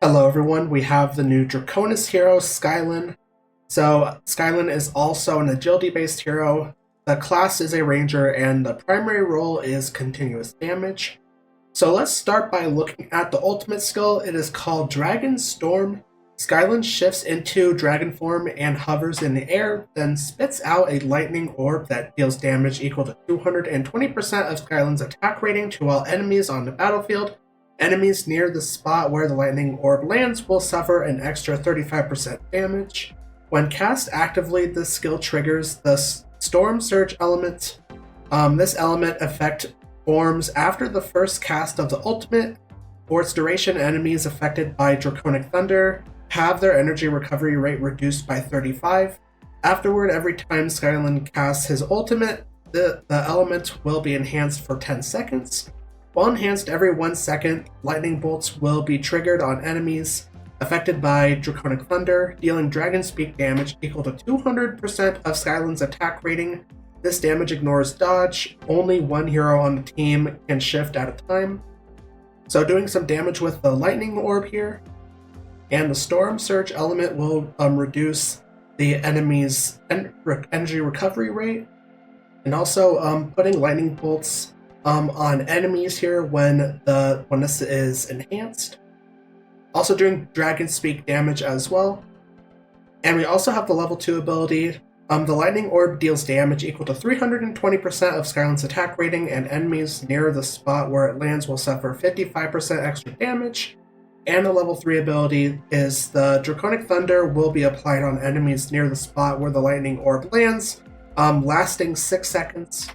Hello everyone, we have the new Draconis hero, Skylan. So Skylan is also an agility-based hero. The class is a ranger and the primary role is continuous damage. So let's start by looking at the ultimate skill. It is called Dragon Storm. Skylan shifts into dragon form and hovers in the air, then spits out a lightning orb that deals damage equal to 220% of Skylan's attack rating to all enemies on the battlefield. Enemies near the spot where the lightning orb lands will suffer an extra 35% damage. When cast actively, this skill triggers the Storm Surge element. This element effect forms after the first cast of the ultimate. For its duration, enemies affected by Draconic Thunder have their energy recovery rate reduced by 35. Afterward, every time Skylan casts his ultimate, the element will be enhanced for 10 seconds. While enhanced every 1 second, lightning bolts will be triggered on enemies affected by Draconic Thunder, dealing Dragon Speak damage equal to 200% of Skylan's attack rating. This damage ignores dodge. Only one hero on the team can shift at a time. So doing some damage with the lightning orb here. And the Storm Surge element will reduce the enemy's energy recovery rate. And also putting lightning bolts on enemies here when this is enhanced. Also doing Dragon Speak damage as well. And we also have the level 2 ability. The Lightning Orb deals damage equal to 320% of Skylan's attack rating, and enemies near the spot where it lands will suffer 55% extra damage. And the level 3 ability is the Draconic Thunder will be applied on enemies near the spot where the Lightning Orb lands, lasting 6 seconds.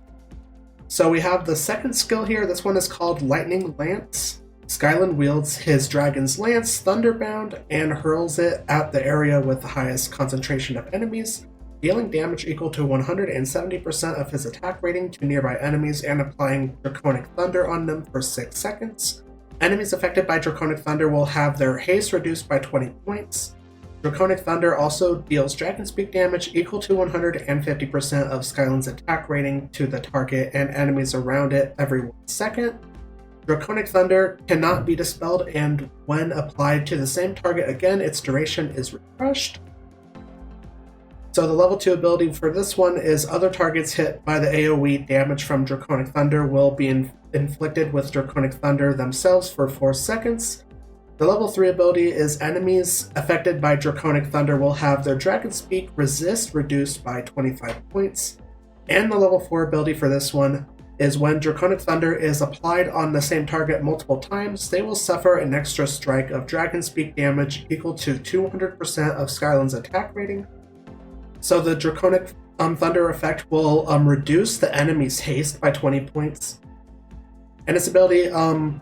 So we have the second skill here. This one is called Lightning Lance. Skylan wields his Dragon's Lance, Thunderbound, and hurls it at the area with the highest concentration of enemies, dealing damage equal to 170% of his attack rating to nearby enemies and applying Draconic Thunder on them for 6 seconds. Enemies affected by Draconic Thunder will have their haste reduced by 20 points. Draconic Thunder also deals Dragon Speak damage equal to 150% of Skylan's attack rating to the target and enemies around it every 1 second. Draconic Thunder cannot be dispelled, and when applied to the same target again, its duration is refreshed. So the level 2 ability for this one is other targets hit by the AoE damage from Draconic Thunder will be inflicted with Draconic Thunder themselves for 4 seconds. The level 3 ability is enemies affected by Draconic Thunder will have their Dragon Speak resist reduced by 25 points. And the level 4 ability for this one is when Draconic Thunder is applied on the same target multiple times, they will suffer an extra strike of Dragon Speak damage equal to 200% of Skylan's attack rating. So the Draconic Thunder effect will reduce the enemy's haste by 20 points. And its ability,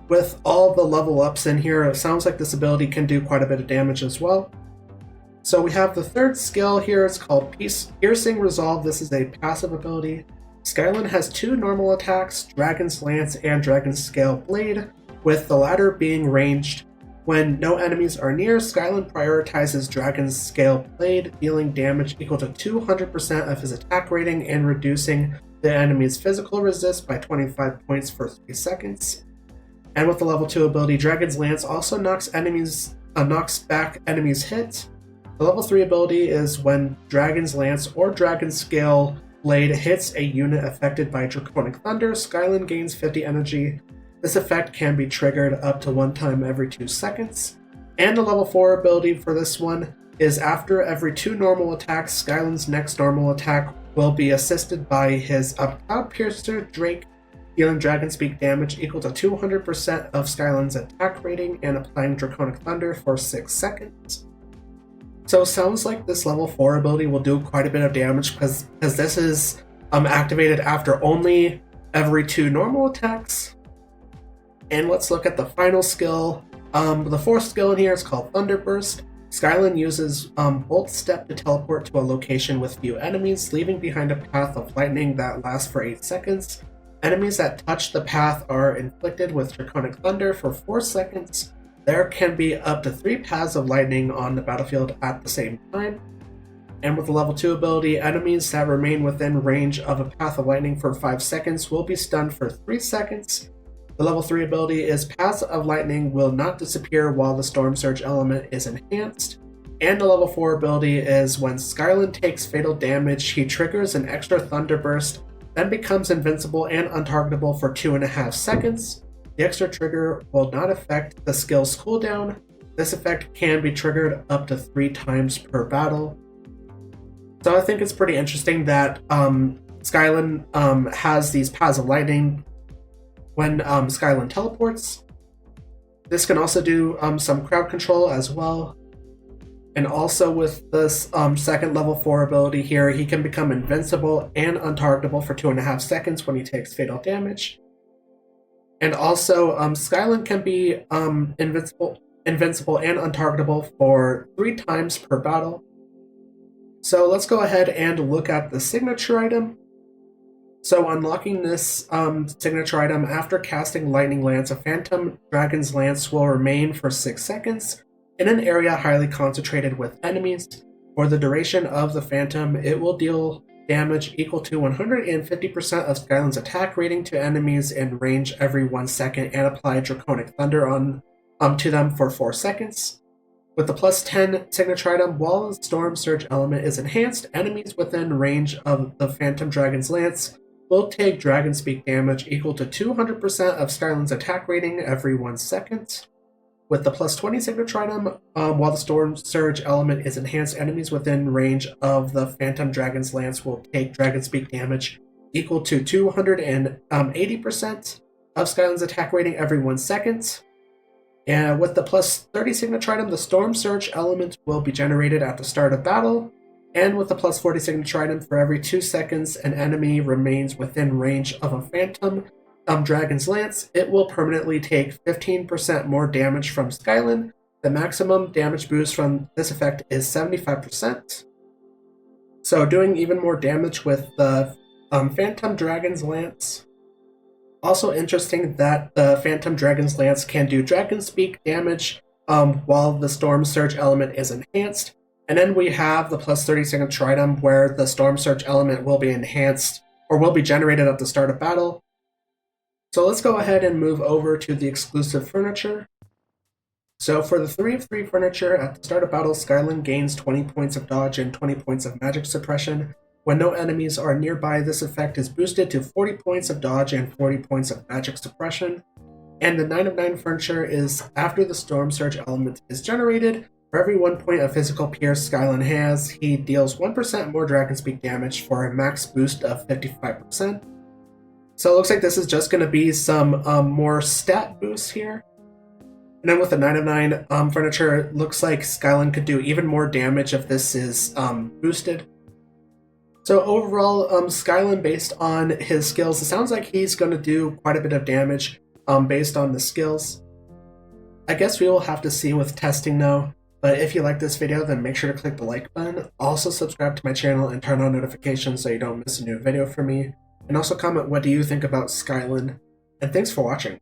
with all the level ups in here, it sounds like this ability can do quite a bit of damage as well. So we have the third skill here, it's called Piercing Resolve. This is a passive ability. Skylan has 2 normal attacks, Dragon's Lance and Dragon's Scale Blade, with the latter being ranged. When no enemies are near, Skylan prioritizes Dragon's Scale Blade, dealing damage equal to 200% of his attack rating and reducing the enemy's physical resist by 25 points for 3 seconds. And with the level 2 ability, Dragon's Lance also knocks back enemies' hit. The level 3 ability is when Dragon's Lance or Dragon's Scale Blade hits a unit affected by Draconic Thunder, Skylan gains 50 energy. This effect can be triggered up to 1 time every 2 seconds. And the level 4 ability for this one is after every 2 normal attacks, Skylan's next normal attack will be assisted by his Cloud Piercer Drake, dealing Dragon Speak damage equal to 200% of Skylan's attack rating and applying Draconic Thunder for 6 seconds. So it sounds like this level 4 ability will do quite a bit of damage because this is activated after only every 2 normal attacks. And let's look at the final skill. The 4th skill in here is called Thunderburst. Skylan uses Bolt Step to teleport to a location with few enemies, leaving behind a path of lightning that lasts for 8 seconds. Enemies that touch the path are inflicted with Draconic Thunder for 4 seconds. There can be up to 3 paths of lightning on the battlefield at the same time. And with the level 2 ability, enemies that remain within range of a path of lightning for 5 seconds will be stunned for 3 seconds. The level 3 ability is Paths of Lightning will not disappear while the Storm Surge element is enhanced. And the level 4 ability is when Skylan takes fatal damage, he triggers an extra Thunder Burst, then becomes invincible and untargetable for 2.5 seconds. The extra trigger will not affect the skill's cooldown. This effect can be triggered up to 3 times per battle. So I think it's pretty interesting that Skylan has these Paths of Lightning when Skylan teleports. This can also do some crowd control as well. And also with this second level 4 ability here, he can become invincible and untargetable for 2.5 seconds when he takes fatal damage. And also, Skylan can be invincible and untargetable for 3 times per battle. So let's go ahead and look at the signature item. So unlocking this signature item, after casting Lightning Lance, a Phantom Dragon's Lance will remain for 6 seconds in an area highly concentrated with enemies. For the duration of the Phantom, it will deal damage equal to 150% of Skylan's attack rating to enemies in range every 1 second and apply Draconic Thunder to them for 4 seconds. With the plus 10 signature item, while the Storm Surge element is enhanced, enemies within range of the Phantom Dragon's Lance will take Dragon Speak damage equal to 200% of Skylan's attack rating every 1 second. With the plus 20 signature item, while the Storm Surge element is enhanced, enemies within range of the Phantom Dragon's Lance will take Dragon Speak damage equal to 280% of Skylan's attack rating every 1 second. And with the plus 30 signature item, the Storm Surge element will be generated at the start of battle. And with the plus 40 signature item, for every 2 seconds an enemy remains within range of a Phantom Dragon's Lance, it will permanently take 15% more damage from Skylan. The maximum damage boost from this effect is 75%. So doing even more damage with the Phantom Dragon's Lance. Also interesting that the Phantom Dragon's Lance can do Dragon Speak damage while the Storm Surge element is enhanced. And then we have the plus 30 signature item where the Storm Surge element will be enhanced or will be generated at the start of battle. So let's go ahead and move over to the exclusive furniture. So for the 3 of 3 furniture, at the start of battle, Skylan gains 20 points of dodge and 20 points of magic suppression. When no enemies are nearby, this effect is boosted to 40 points of dodge and 40 points of magic suppression. And the 9 of 9 furniture is after the Storm Surge element is generated. For every 1 point of physical pierce Skylan has, he deals 1% more Dragon Speak damage for a max boost of 55%. So it looks like this is just going to be some more stat boosts here. And then with the 9 of 9 furniture, it looks like Skylan could do even more damage if this is boosted. So overall, Skylan, based on his skills, it sounds like he's going to do quite a bit of damage based on the skills. I guess we will have to see with testing though. But if you like this video, then make sure to click the like button. Also subscribe to my channel and turn on notifications so you don't miss a new video from me. And also comment what do you think about Skylan. And thanks for watching.